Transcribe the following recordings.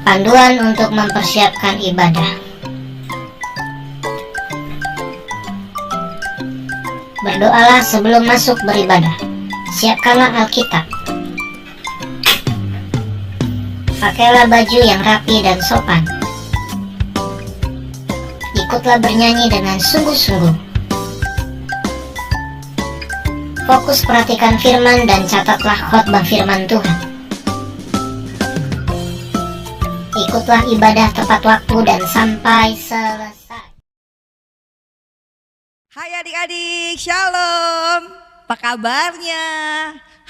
Panduan untuk mempersiapkan ibadah. Berdoalah sebelum masuk beribadah. Siapkanlah Alkitab. Pakailah baju yang rapi dan sopan. Ikutlah bernyanyi dengan sungguh-sungguh. Fokus perhatikan firman dan catatlah khotbah firman Tuhan. Ikutlah ibadah tepat waktu dan sampai selesai. Hai adik-adik, shalom. Apa kabarnya?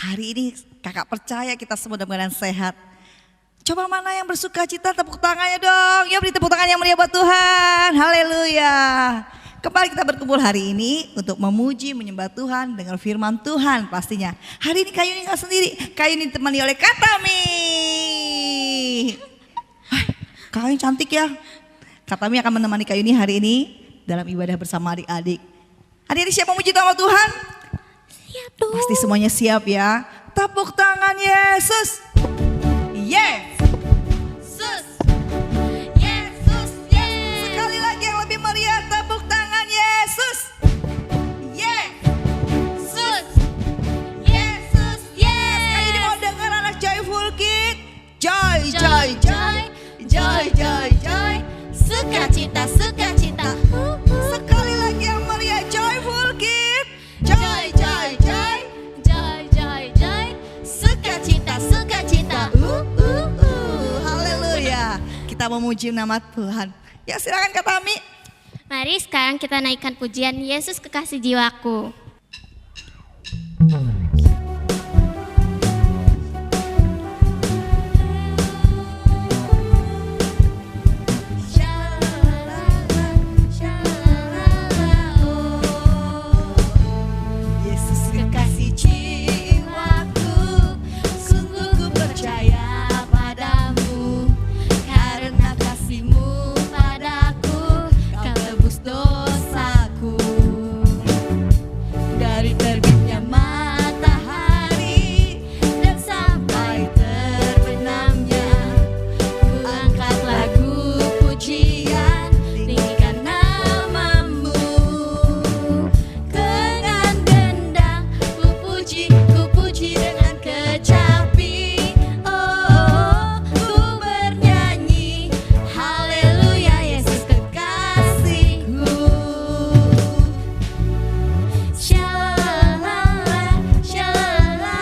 Hari ini kakak percaya kita semua dalam sehat. Coba mana yang bersuka cita, tepuk tangannya dong. Yuk beri tepuk tangan yang meriah buat Tuhan. Haleluya. Kembali kita berkumpul hari ini untuk memuji, menyembah Tuhan dengan firman Tuhan pastinya. Hari ini Kak Yuni gak sendiri, Kak Yuni ditemani oleh Kak Tami. Kak Yuni cantik ya. Kak Tami akan menemani Kak Yuni hari ini dalam ibadah bersama adik-adik. Adik-adik siap memuji nama Tuhan? Siap dong. Pasti semuanya siap ya. Tepuk tangan Yesus. Yes. Yesus, Yesus, Yesus. Sekali lagi yang lebih meriah, tepuk tangan Yesus. Yesus, Yesus, Kayak ini Yesus. mau dengar anak Joyful Kid. Joy, Joy, joy, joy, joy, joy. Sukacita, sukacita. Sekali lagi yang meriah, Joyful Kid. Joy, joy, joy, joy, joy, joy. Sukacita, sukacita. Haleluya. Kita memuji nama Tuhan. Ya silakan Kak Tami. Mari sekarang kita naikkan pujian Yesus kekasih jiwaku. Yesus Kekasih jiwaku, sungguh ku percaya padamu, karena kasih-Mu padaku, Kau tebus dosaku. Dari terbitnya matahari dan sampai terbenamnya, ku angkat lagu pujian, tinggikan nama-Mu. Dengan gendang ku puji dengan kecapi. Oh, ku bernyanyi, haleluya Yesus kekasihku. Shalala, shalala,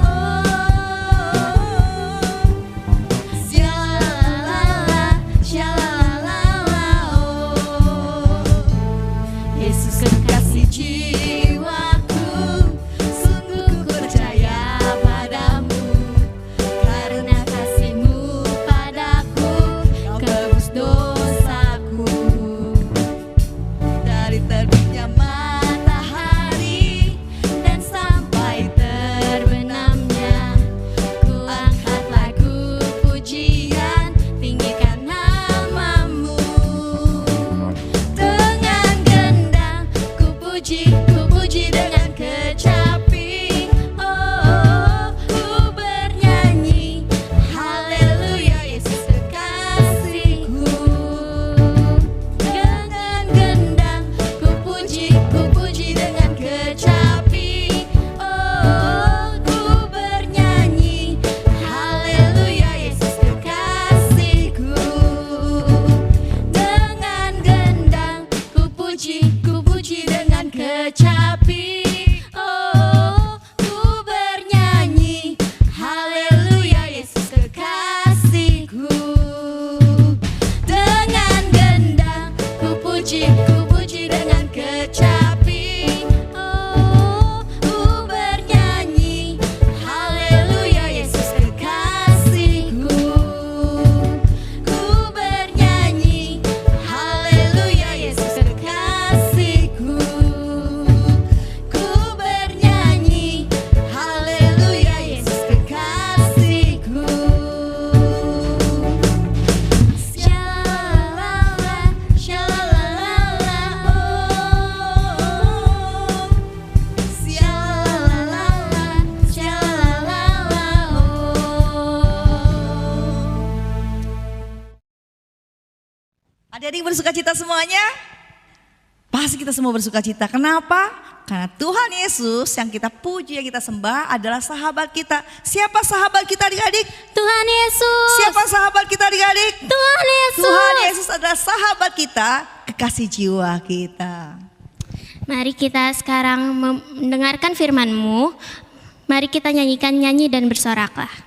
oh. Shalala, shalala, oh. Yesus kekasih jiwaku, sungguh ku percaya padamu, karena kasih-Mu padaku, Kau tebus dosaku. Dari terbitnya matahari dan sampai terbenamnya, ku angkat lagu pujian, tinggikan nama-Mu. Dengan gendang ku puji dengan kecapi. Oh, ku bernyanyi, haleluya Yesus kekasihku. Dengan gendang ku puji dengan kecapi. Oh, ku bernyanyi, haleluya Yesus kekasihku. Dengan gendang ku puji dengan kecapi. Oh, ku bernyanyi, haleluya Yesus kekasihku. Dengan gendang ku puji dengan kecapi. Oh, ku bernyanyi, haleluya Yesus kekasihku. Ku bernyanyi, haleluya Yesus kekasihku. Jadi bersuka cita semuanya? Pasti kita semua bersuka cita. Kenapa? Karena Tuhan Yesus yang kita puji, yang kita sembah adalah sahabat kita. Siapa sahabat kita adik-adik? Tuhan Yesus. Siapa sahabat kita adik-adik? Tuhan Yesus. Tuhan Yesus adalah sahabat kita, kekasih jiwa kita. Mari kita sekarang mendengarkan firman-Mu. Mari kita nyanyikan nyanyi dan bersoraklah.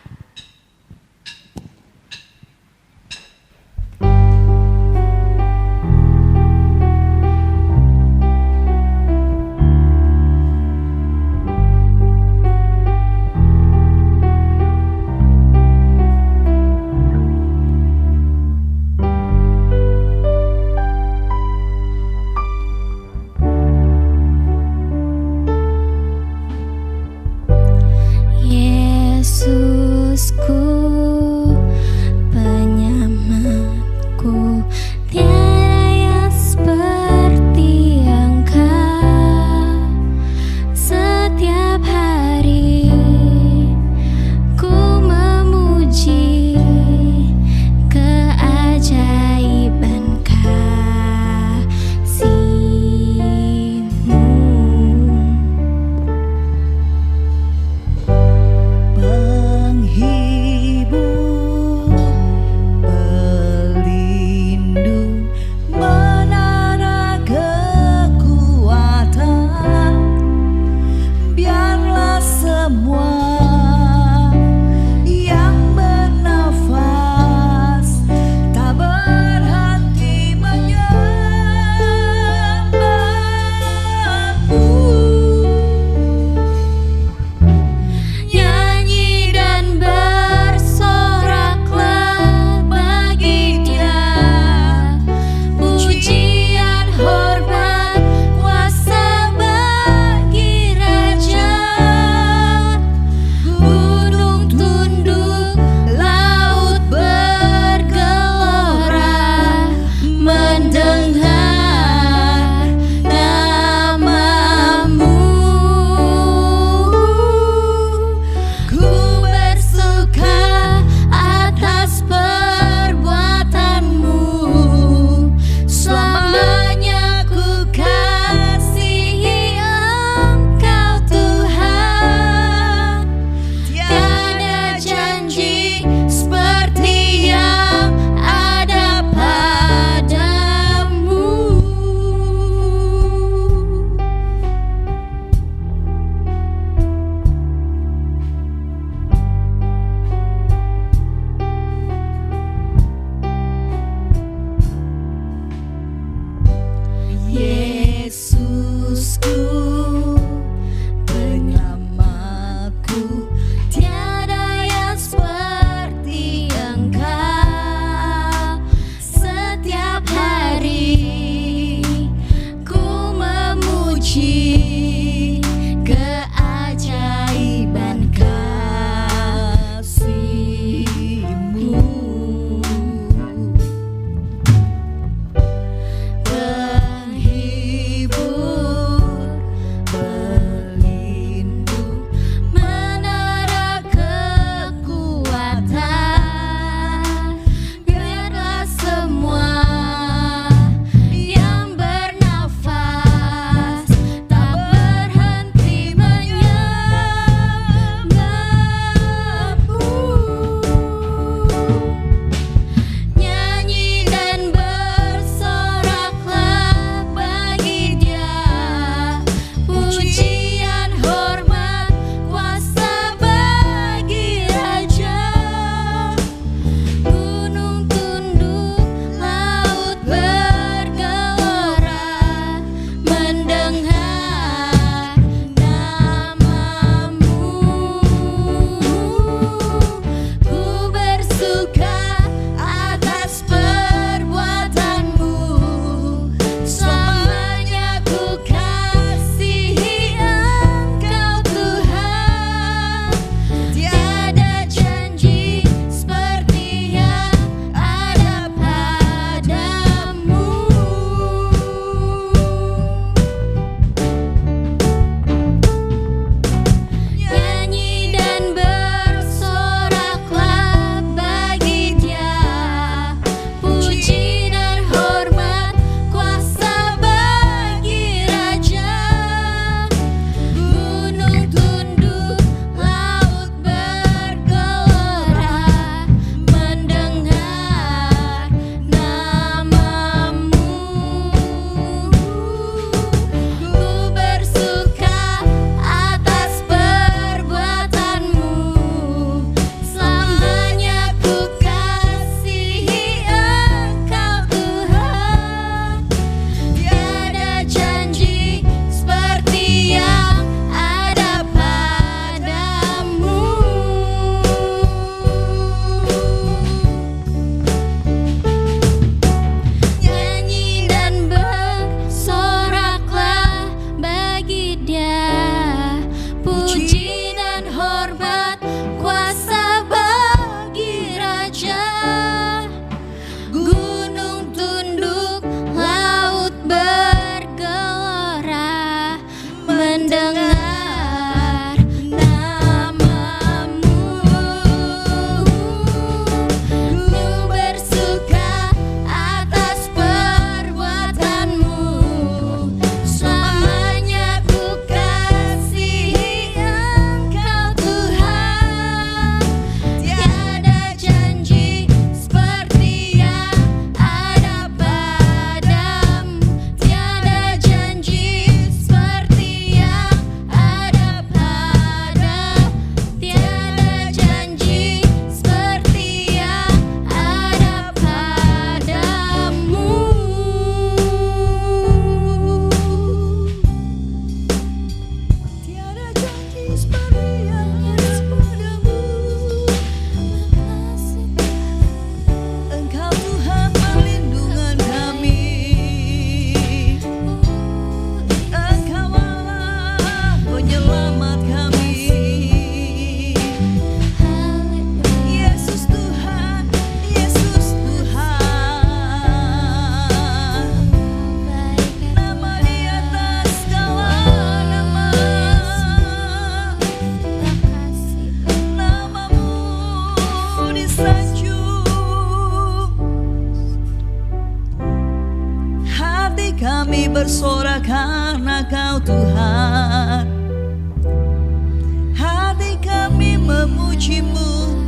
memujimu,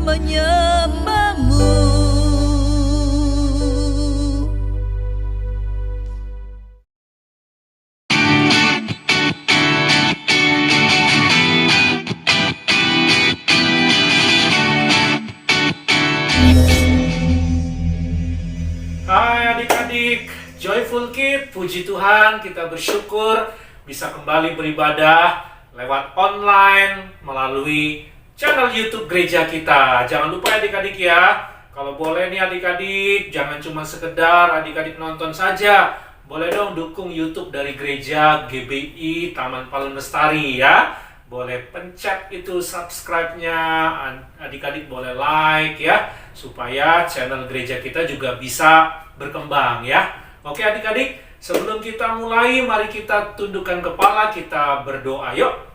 menyembahmu. Hai adik-adik, Joyful Kid, puji Tuhan kita bersyukur bisa kembali beribadah lewat online melalui channel YouTube gereja kita. Jangan lupa adik-adik ya, kalau boleh nih adik-adik, jangan cuma sekedar adik-adik nonton saja. Boleh dong dukung YouTube dari gereja GBI Taman Palen Lestari ya. Boleh pencet itu subscribe-nya, adik-adik boleh like ya, supaya channel gereja kita juga bisa berkembang ya. Oke adik-adik, sebelum kita mulai, mari kita tundukkan kepala, kita berdoa yuk.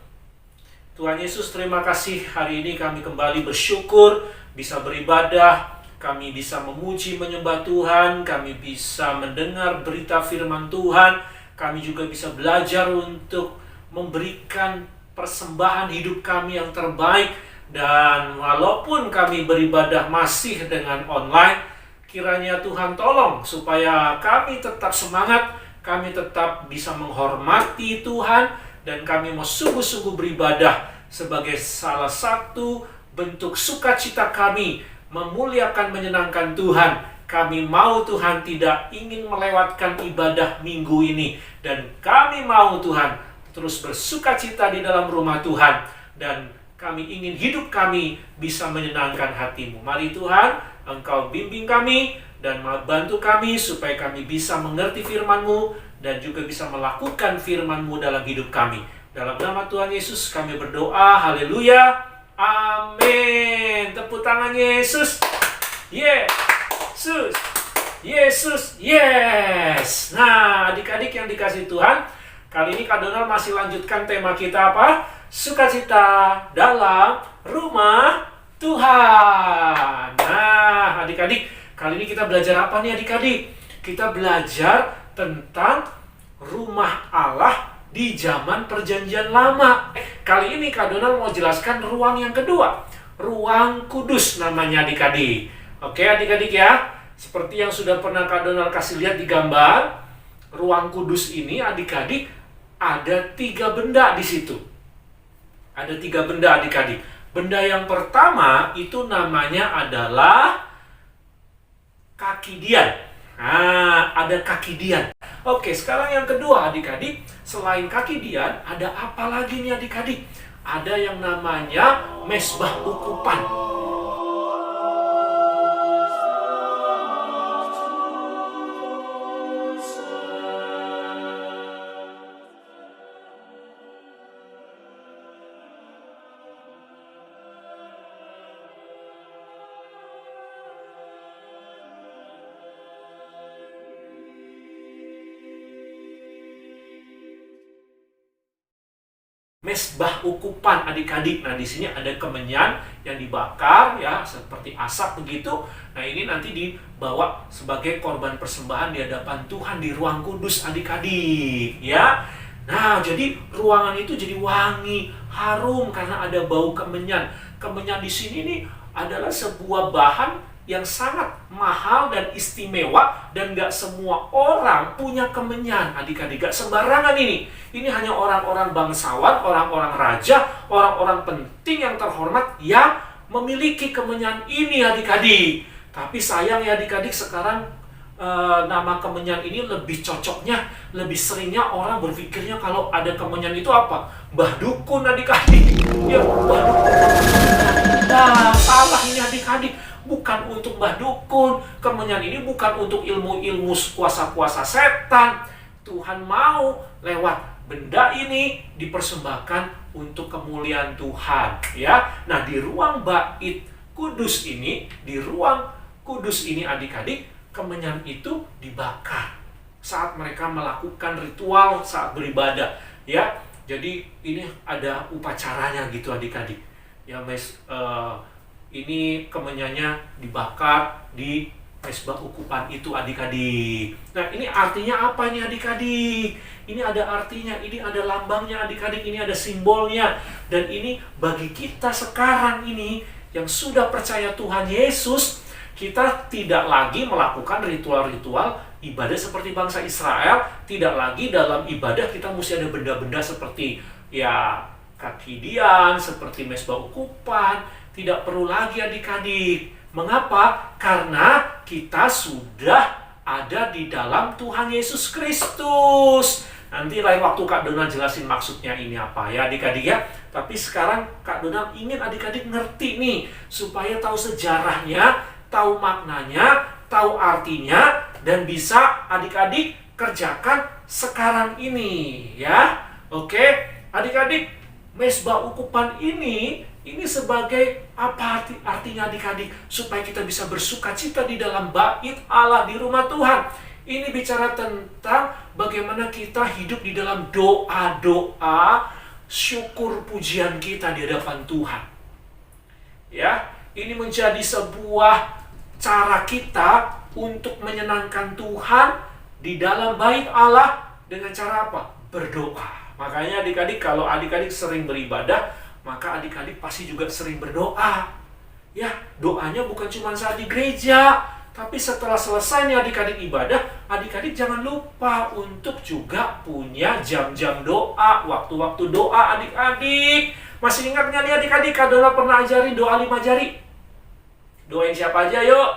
Tuhan Yesus, terima kasih hari ini kami kembali bersyukur, bisa beribadah, kami bisa memuji menyembah Tuhan, kami bisa mendengar berita firman Tuhan, kami juga bisa belajar untuk memberikan persembahan hidup kami yang terbaik. Dan walaupun kami beribadah masih dengan online, kiranya Tuhan tolong supaya kami tetap semangat, kami tetap bisa menghormati Tuhan, dan kami mau sungguh-sungguh beribadah sebagai salah satu bentuk sukacita kami memuliakan, menyenangkan Tuhan. Kami mau Tuhan tidak ingin melewatkan ibadah minggu ini, dan kami mau Tuhan terus bersukacita di dalam rumah Tuhan, dan kami ingin hidup kami bisa menyenangkan hati-Mu. Mari Tuhan, Engkau bimbing kami dan bantu kami supaya kami bisa mengerti firman-Mu dan juga bisa melakukan firman-Mu dalam hidup kami. Dalam nama Tuhan Yesus kami berdoa, haleluya, amin. Tepuk tangan Yesus. Yesus, Yesus, yes. Nah adik-adik yang dikasihi Tuhan, kali ini Kak Donald masih lanjutkan tema kita apa? Sukacita dalam rumah Tuhan. Nah, adik-adik, kali ini kita belajar apa nih adik-adik? Kita belajar tentang rumah Allah di zaman Perjanjian Lama. Kali ini Kak Donald mau jelaskan ruang yang kedua, ruang kudus namanya adik-adik. Oke adik-adik ya, seperti yang sudah pernah Kak Donald kasih lihat di gambar, ruang kudus ini adik-adik ada 3 benda di situ. Ada 3 benda adik-adik. Benda yang pertama itu namanya adalah kaki dian. Nah, ada kaki dian. Oke, sekarang yang kedua adik-adik, selain kaki dian, ada apa lagi nih adik-adik? Ada yang namanya mesbah ukupan. Mesbah ukupan adik-adik. Nah, di sini ada kemenyan yang dibakar ya, seperti asap begitu. Nah, ini nanti dibawa sebagai korban persembahan di hadapan Tuhan di ruang kudus adik-adik ya. Nah, jadi ruangan itu jadi wangi, harum karena ada bau kemenyan. Kemenyan di sini nih adalah sebuah bahan yang sangat mahal dan istimewa, dan gak semua orang punya kemenyan adik-adik, gak sembarangan ini. Ini hanya orang-orang bangsawan, orang-orang raja, orang-orang penting yang terhormat yang memiliki kemenyan ini adik-adik. Tapi sayang ya adik-adik, sekarang nama kemenyan ini lebih cocoknya, lebih seringnya orang berpikirnya kalau ada kemenyan itu apa? Mbah dukun adik-adik. Ya, mbah dukun. Nah, salah ini adik-adik. Bukan untuk mbah dukun. Kemenyan ini bukan untuk ilmu-ilmu kuasa-kuasa setan. Tuhan mau lewat benda ini dipersembahkan untuk kemuliaan Tuhan ya. Nah, di ruang bait kudus ini, di ruang kudus ini adik-adik, kemenyan itu dibakar saat mereka melakukan ritual saat beribadah ya. Jadi ini ada upacaranya gitu adik-adik ya. Ini kemenyannya dibakar di mesbah ukupan itu adik-adik. Nah, ini artinya apa nih adik-adik? Ini ada artinya, ini ada lambangnya adik-adik, ini ada simbolnya. Dan ini bagi kita sekarang ini yang sudah percaya Tuhan Yesus, kita tidak lagi melakukan ritual-ritual ibadah seperti bangsa Israel. Tidak lagi dalam ibadah kita mesti ada benda-benda seperti ya kaki dian, seperti mesbah ukupan. Tidak perlu lagi adik-adik. Mengapa? Karena kita sudah ada di dalam Tuhan Yesus Kristus. Nanti lain waktu Kak Donald jelasin maksudnya ini apa ya adik-adik ya. Tapi sekarang Kak Donald ingin adik-adik ngerti nih, supaya tahu sejarahnya, tahu maknanya, tahu artinya, dan bisa adik-adik kerjakan sekarang ini ya. Oke, adik-adik, mesbah ukupan ini sebagai apa artinya adik-adik? Supaya kita bisa bersuka cita di dalam bait Allah, di rumah Tuhan. Ini bicara tentang bagaimana kita hidup di dalam doa-doa syukur pujian kita di hadapan Tuhan. Ya, ini menjadi sebuah cara kita untuk menyenangkan Tuhan di dalam bait Allah dengan cara apa? Berdoa. Makanya adik-adik, kalau adik-adik sering beribadah, maka adik-adik pasti juga sering berdoa. Ya, doanya bukan cuma saat di gereja, tapi setelah selesai nih adik-adik ibadah, adik-adik jangan lupa untuk juga punya jam-jam doa, waktu-waktu doa adik-adik. Masih ingat nggak nih adik-adik, Kak Dola pernah ajarin doa 5 jari? Doain siapa aja yuk?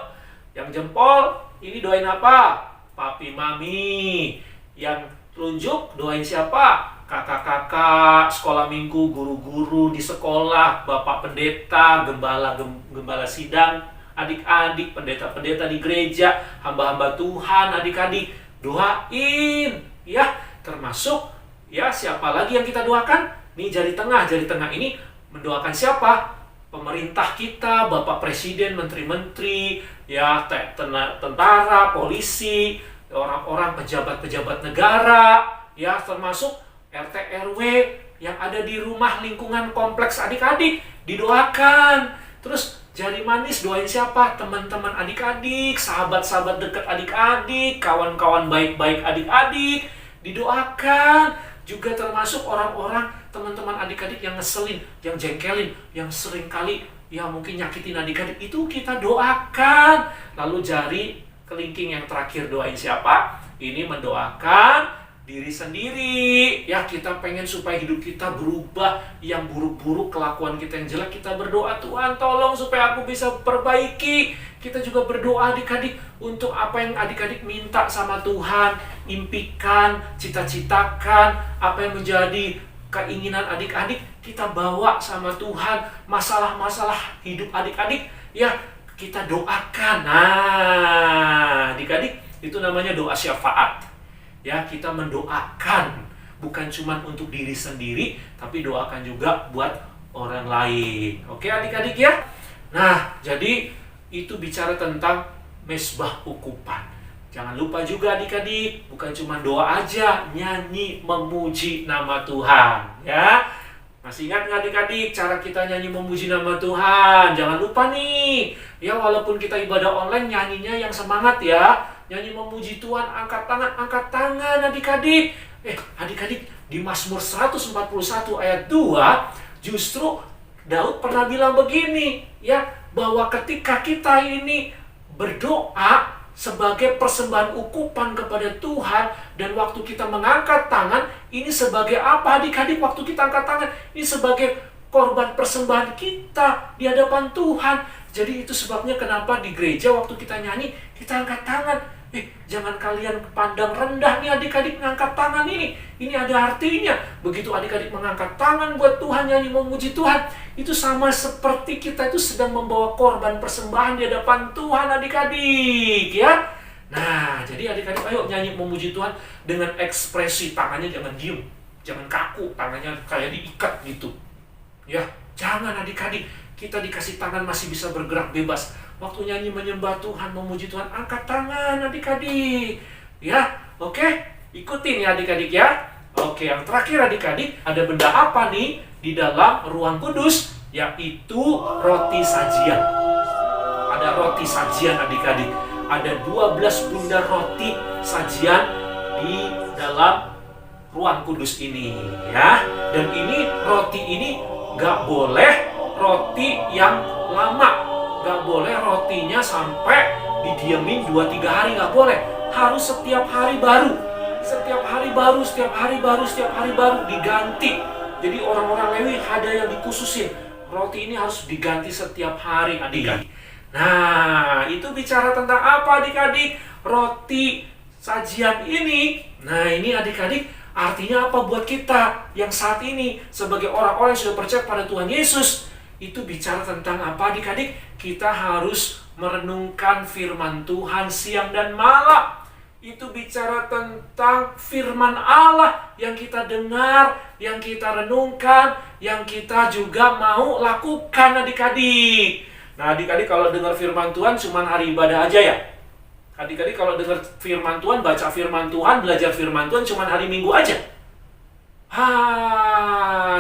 Yang jempol, ini doain apa? Papi Mami. Yang telunjuk, doain siapa? Kakak-kakak, sekolah minggu, guru-guru di sekolah, bapak pendeta, gembala sidang, adik-adik, pendeta-pendeta di gereja, hamba-hamba Tuhan, adik-adik, doain, ya, termasuk, ya, siapa lagi yang kita doakan? Nih jari tengah ini mendoakan siapa? Pemerintah kita, Bapak Presiden, Menteri-Menteri, ya, tentara, polisi, orang-orang pejabat-pejabat negara, ya, termasuk RT RW yang ada di rumah lingkungan kompleks adik-adik, didoakan. Terus jari manis doain siapa? Teman-teman adik-adik, sahabat-sahabat dekat adik-adik, kawan-kawan baik-baik adik-adik, didoakan. Juga termasuk orang-orang, teman-teman adik-adik yang ngeselin, yang jengkelin, yang sering kali ya mungkin nyakitin adik-adik, itu kita doakan. Lalu jari kelingking yang terakhir doain siapa? Ini mendoakan diri sendiri. Ya, kita pengen supaya hidup kita berubah, yang buruk-buruk, kelakuan kita yang jelek, kita berdoa, Tuhan tolong supaya aku bisa perbaiki. Kita juga berdoa adik-adik untuk apa yang adik-adik minta sama Tuhan, impikan, cita-citakan, apa yang menjadi keinginan adik-adik, kita bawa sama Tuhan. Masalah-masalah hidup adik-adik, ya, kita doakan. Nah, adik-adik, itu namanya doa syafaat. Ya, kita mendoakan bukan cuma untuk diri sendiri, tapi doakan juga buat orang lain. Oke adik-adik ya? Nah, jadi itu bicara tentang mesbah ukupan. Jangan lupa juga adik-adik, bukan cuma doa aja, nyanyi memuji nama Tuhan. Ya, masih ingat nggak adik-adik cara kita nyanyi memuji nama Tuhan? Jangan lupa nih, ya walaupun kita ibadah online, nyanyinya yang semangat ya. Nyanyi memuji Tuhan, angkat tangan adik-adik. Adik-adik, di Mazmur 141 ayat 2, justru Daud pernah bilang begini, ya, bahwa ketika kita ini berdoa sebagai persembahan ukupan kepada Tuhan, dan waktu kita mengangkat tangan, ini sebagai apa adik-adik? Waktu kita angkat tangan, ini sebagai korban persembahan kita di hadapan Tuhan. Jadi itu sebabnya kenapa di gereja waktu kita nyanyi, kita angkat tangan. Jangan kalian pandang rendah nih adik-adik ngangkat tangan ini. Ini ada artinya. Begitu adik-adik mengangkat tangan buat Tuhan, nyanyi memuji Tuhan, itu sama seperti kita itu sedang membawa korban persembahan di hadapan Tuhan adik-adik ya. Nah, jadi adik-adik ayo nyanyi memuji Tuhan dengan ekspresi tangannya, jangan diem, jangan kaku, tangannya kayak diikat gitu. Ya, jangan adik-adik. Kita dikasih tangan masih bisa bergerak bebas. Waktu nyanyi menyembah Tuhan, memuji Tuhan, angkat tangan adik-adik. Ya, oke? Ikutin ya adik-adik ya. Oke, yang terakhir adik-adik, ada benda apa nih di dalam ruang kudus? Yaitu roti sajian. Ada roti sajian adik-adik. ada 12 bundar roti sajian di dalam ruang kudus ini, ya. Dan ini roti ini gak boleh roti yang lama, gak boleh rotinya sampai didiemin 2-3 hari, gak boleh. Harus setiap hari baru, setiap hari baru, setiap hari baru, setiap hari baru diganti. Jadi orang-orang Lewi ada yang dikhususin, roti ini harus diganti setiap hari, adik-adik. Nah, itu bicara tentang apa, adik-adik? Roti sajian ini. Nah, ini adik-adik, artinya apa buat kita yang saat ini sebagai orang-orang yang sudah percaya pada Tuhan Yesus? Itu bicara tentang apa, adik-adik? Kita harus merenungkan firman Tuhan siang dan malam. Itu bicara tentang firman Allah yang kita dengar, yang kita renungkan, yang kita juga mau lakukan, adik-adik. Nah, adik-adik kalau dengar firman Tuhan cuma hari ibadah aja ya? Adik-adik kalau dengar firman Tuhan, baca firman Tuhan, belajar firman Tuhan cuma hari Minggu aja?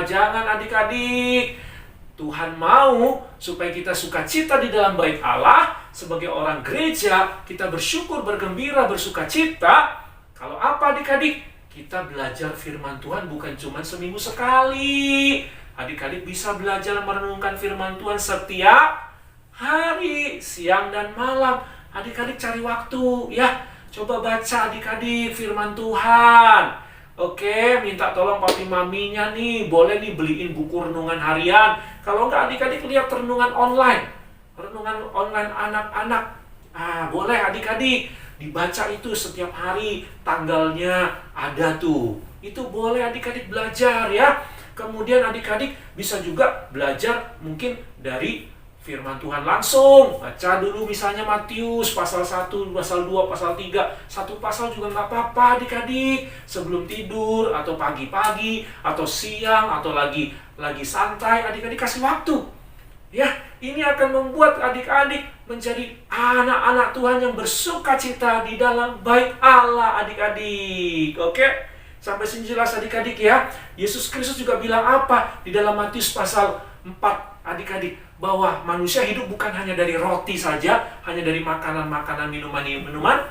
Jangan, adik-adik. Tuhan mau supaya kita sukacita di dalam bait Allah. Sebagai orang gereja, kita bersyukur, bergembira, bersukacita. Kalau apa, adik-adik? Kita belajar firman Tuhan bukan cuma seminggu sekali. Adik-adik bisa belajar merenungkan firman Tuhan setiap hari, siang dan malam. Adik-adik cari waktu, ya. Coba baca, adik-adik, firman Tuhan. Oke, minta tolong papi maminya nih, boleh nih beliin buku renungan harian. Kalau enggak, adik-adik lihat renungan online anak-anak. Boleh adik-adik dibaca itu setiap hari, tanggalnya ada tuh. Itu boleh adik-adik belajar, ya. Kemudian adik-adik bisa juga belajar mungkin dari firman Tuhan langsung. Baca dulu misalnya Matius pasal 1, pasal 2, pasal 3. Satu pasal juga nggak apa-apa, adik-adik. Sebelum tidur, atau pagi-pagi, atau siang, atau lagi santai, adik-adik kasih waktu. Ya, ini akan membuat adik-adik menjadi anak-anak Tuhan yang bersukacita di dalam bait Allah, adik-adik. Oke? Sampai sini jelas, adik-adik, ya. Yesus Kristus juga bilang apa di dalam Matius pasal 4, adik-adik, bahwa manusia hidup bukan hanya dari roti saja, hanya dari makanan-makanan, minuman-minuman,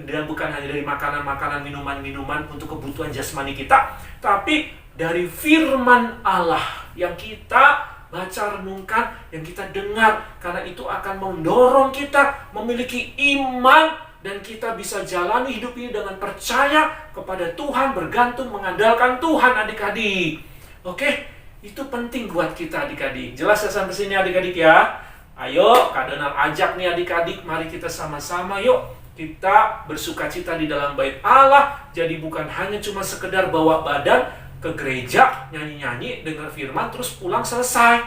dan bukan hanya dari makanan-makanan, minuman-minuman untuk kebutuhan jasmani kita, tapi dari firman Allah yang kita baca, renungkan, yang kita dengar, karena itu akan mendorong kita memiliki iman, dan kita bisa jalani hidup ini dengan percaya kepada Tuhan, bergantung, mengandalkan Tuhan, adik-adik. Oke? Itu penting buat kita, adik-adik. Jelas ya sampai sini, adik-adik, ya? Ayo, Kak Donald ajak nih adik-adik, mari kita sama-sama yuk kita bersukacita di dalam bait Allah. Jadi bukan hanya cuma sekedar bawa badan ke gereja, nyanyi-nyanyi, dengar firman, terus pulang selesai.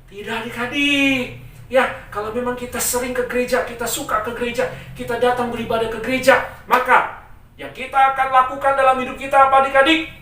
Tidak, adik-adik. Ya, kalau memang kita sering ke gereja, kita suka ke gereja, kita datang beribadah ke gereja, maka yang kita akan lakukan dalam hidup kita apa, adik-adik?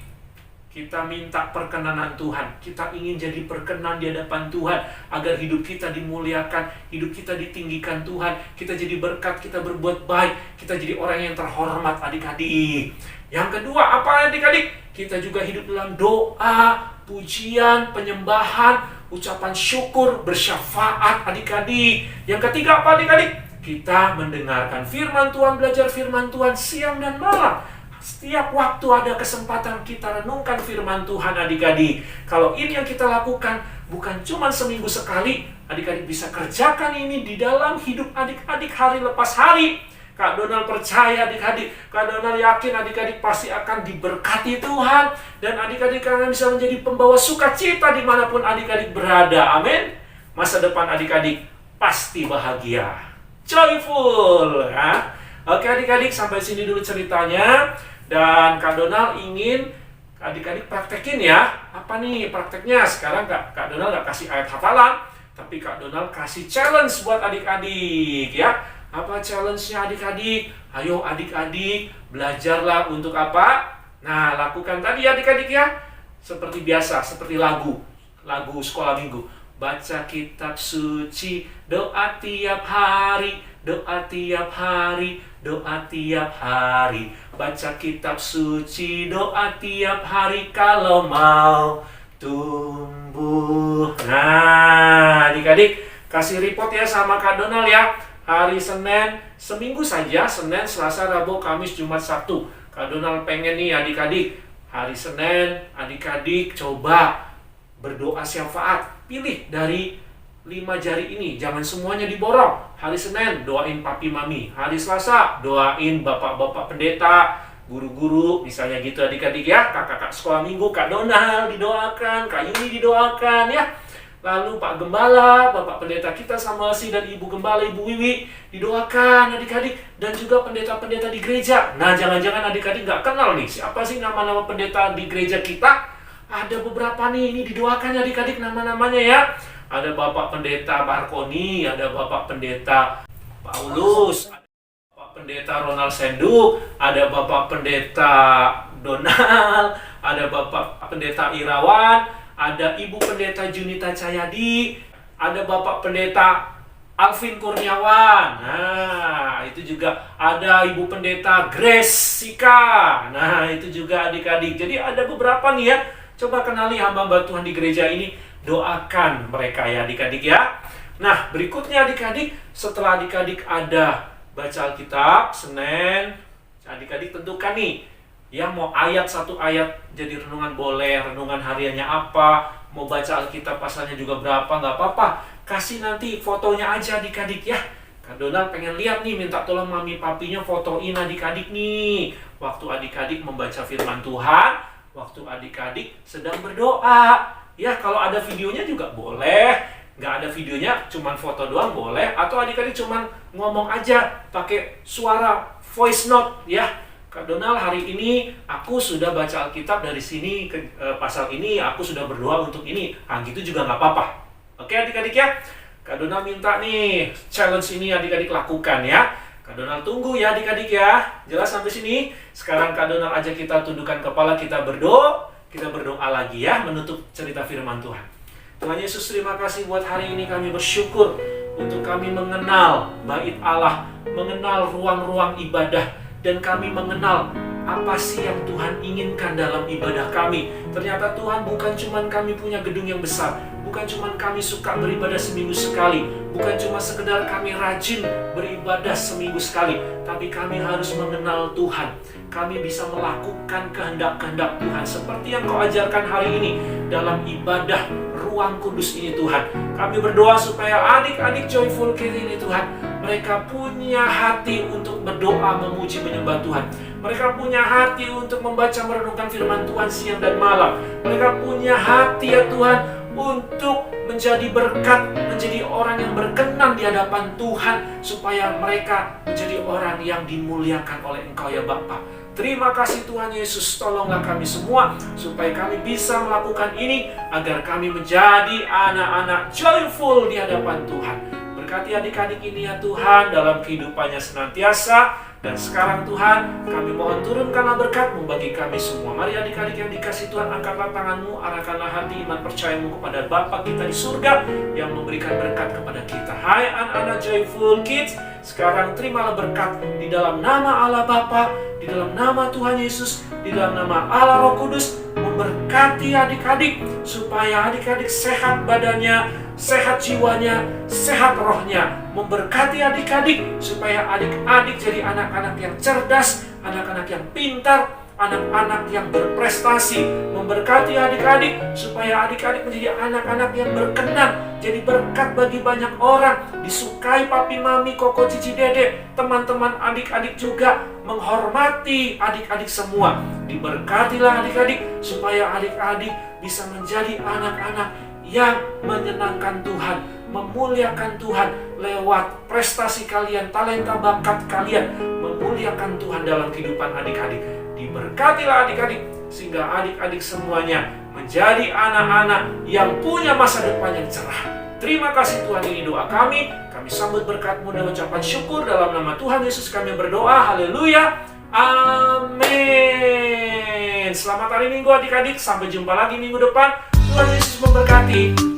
Kita minta perkenanan Tuhan. Kita ingin jadi perkenan di hadapan Tuhan, agar hidup kita dimuliakan, hidup kita ditinggikan Tuhan. Kita jadi berkat, kita berbuat baik, kita jadi orang yang terhormat, adik-adik. Yang kedua apa, adik-adik? Kita juga hidup dalam doa, pujian, penyembahan, ucapan syukur, bersyafaat, adik-adik. Yang ketiga apa, adik-adik? Kita mendengarkan firman Tuhan, belajar firman Tuhan siang dan malam. Setiap waktu ada kesempatan kita renungkan firman Tuhan, adik-adik. Kalau ini yang kita lakukan, bukan cuma seminggu sekali, adik-adik bisa kerjakan ini di dalam hidup adik-adik hari lepas hari. Kak Donald percaya, adik-adik. Kak Donald yakin adik-adik pasti akan diberkati Tuhan. Dan adik-adik akan bisa menjadi pembawa sukacita dimanapun adik-adik berada. Amin. Masa depan adik-adik pasti bahagia. Joyful, ya. Oke, adik-adik, sampai sini dulu ceritanya. Dan Kak Donald ingin adik-adik praktekin, ya. Apa nih prakteknya? Sekarang Kak Donald gak kasih ayat hafalan, tapi Kak Donald kasih challenge buat adik-adik, ya. Apa challenge-nya, adik-adik? Ayo adik-adik, belajarlah untuk apa? Nah, lakukan tadi, adik-adik, ya. Seperti biasa, seperti lagu sekolah minggu. Baca kitab suci, doa tiap hari, doa tiap hari, doa tiap hari. Baca kitab suci, doa tiap hari kalau mau tumbuh. Nah, adik-adik kasih report ya sama Kak Donald, ya. hari Senin, seminggu saja, Senin, Selasa, Rabu, Kamis, Jumat, Sabtu. Kak Donald pengen nih adik-adik, hari Senin, adik-adik coba berdoa syafaat. Pilih dari 5 jari ini, jangan semuanya diborong. Hari Senin, doain papi mami. Hari Selasa, doain bapak-bapak pendeta, guru-guru, misalnya gitu adik-adik ya. Kakak-kakak sekolah minggu, Kak Donald didoakan, Kak Yuni didoakan ya. Lalu Pak Gembala, Bapak Pendeta kita sama si dan Ibu Gembala, Ibu Wiwi didoakan adik-adik. Dan juga pendeta-pendeta di gereja. Nah, jangan-jangan adik-adik nggak kenal nih, siapa sih nama-nama pendeta di gereja kita? Ada beberapa nih, ini didoakan adik-adik nama-namanya ya. Ada Bapak Pendeta Barkoni, ada Bapak Pendeta Paulus, ada Bapak Pendeta Ronald Sendu, ada Bapak Pendeta Donald, ada Bapak Pendeta Irawan, ada Ibu Pendeta Junita Cahyadi, ada Bapak Pendeta Alvin Kurniawan. Nah, itu juga ada Ibu Pendeta Grace Sika. Nah, itu juga adik-adik. Jadi ada beberapa nih ya. Coba kenali hamba-hamba Tuhan di gereja ini. Doakan mereka ya adik-adik ya. Nah, berikutnya adik-adik, setelah adik-adik ada baca Alkitab, Senin, adik-adik tentukan nih. Ya, mau ayat satu ayat jadi renungan boleh, renungan hariannya apa, mau baca Alkitab pasalnya juga berapa, nggak apa-apa. Kasih nanti fotonya aja adik-adik ya. Kak Donald pengen lihat nih, minta tolong mami papinya fotoin adik-adik nih. Waktu adik-adik membaca firman Tuhan, waktu adik-adik sedang berdoa. Ya, kalau ada videonya juga boleh. Nggak ada videonya, cuman foto doang boleh. Atau adik-adik cuman ngomong aja, pakai suara voice note ya. Kak Donald, hari ini aku sudah baca Alkitab dari sini ke pasal ini, aku sudah berdoa untuk ini. Nah, gitu juga nggak apa-apa. Oke adik-adik ya. Kak Donald minta nih, challenge ini adik-adik lakukan ya. Kak Donald tunggu ya adik-adik ya. Jelas sampai sini? Sekarang Kak Donald ajak kita tundukkan kepala, kita berdoa. Kita berdoa lagi ya, menutup cerita firman Tuhan. Tuhan Yesus, terima kasih buat hari ini, kami bersyukur untuk kami mengenal bait Allah, mengenal ruang-ruang ibadah, dan kami mengenal apa sih yang Tuhan inginkan dalam ibadah kami. Ternyata Tuhan, bukan cuma kami punya gedung yang besar, bukan cuma kami suka beribadah seminggu sekali, bukan cuma sekedar kami rajin beribadah seminggu sekali, tapi kami harus mengenal Tuhan. Kami bisa melakukan kehendak-kehendak Tuhan seperti yang Kau ajarkan hari ini dalam ibadah ruang kudus ini Tuhan. Kami berdoa supaya adik-adik Joyful Kids ini Tuhan, mereka punya hati untuk berdoa, memuji, menyembah Tuhan. Mereka punya hati untuk membaca, merenungkan firman Tuhan siang dan malam. Mereka punya hati ya Tuhan untuk menjadi berkat, menjadi orang yang berkenan di hadapan Tuhan, supaya mereka menjadi orang yang dimuliakan oleh Engkau ya Bapa. Terima kasih Tuhan Yesus, tolonglah kami semua supaya kami bisa melakukan ini agar kami menjadi anak-anak joyful di hadapan Tuhan. Berkati adik-adik ini ya Tuhan dalam kehidupannya senantiasa. Dan sekarang Tuhan, kami mohon turunkanlah berkat-Mu bagi kami semua. Mari adik-adik yang dikasih Tuhan, angkatlah tangan-Mu, arahkanlah hati iman percayamu kepada Bapa kita di surga yang memberikan berkat kepada kita. Hai anak-anak Joyful Kids, sekarang terimalah berkat di dalam nama Allah Bapa, di dalam nama Tuhan Yesus, di dalam nama Allah Roh Kudus, memberkati adik-adik supaya adik-adik sehat badannya, sehat jiwanya, sehat rohnya. Memberkati adik-adik supaya adik-adik jadi anak-anak yang cerdas, anak-anak yang pintar, anak-anak yang berprestasi. Memberkati adik-adik supaya adik-adik menjadi anak-anak yang berkenan, jadi berkat bagi banyak orang, disukai papi mami, koko cici dede, teman-teman adik-adik juga menghormati adik-adik semua. Diberkatilah adik-adik supaya adik-adik bisa menjadi anak-anak yang menyenangkan Tuhan, memuliakan Tuhan lewat prestasi kalian, talenta bakat kalian, memuliakan Tuhan dalam kehidupan adik-adik. Diberkatilah adik-adik sehingga adik-adik semuanya menjadi anak-anak yang punya masa depan yang cerah. Terima kasih Tuhan, ini doa kami. Kami sambut berkat-Mu dan ucapan syukur dalam nama Tuhan Yesus kami berdoa. Haleluya. Amin. Selamat hari Minggu adik-adik. Sampai jumpa lagi minggu depan. Tuhan Yesus memberkati.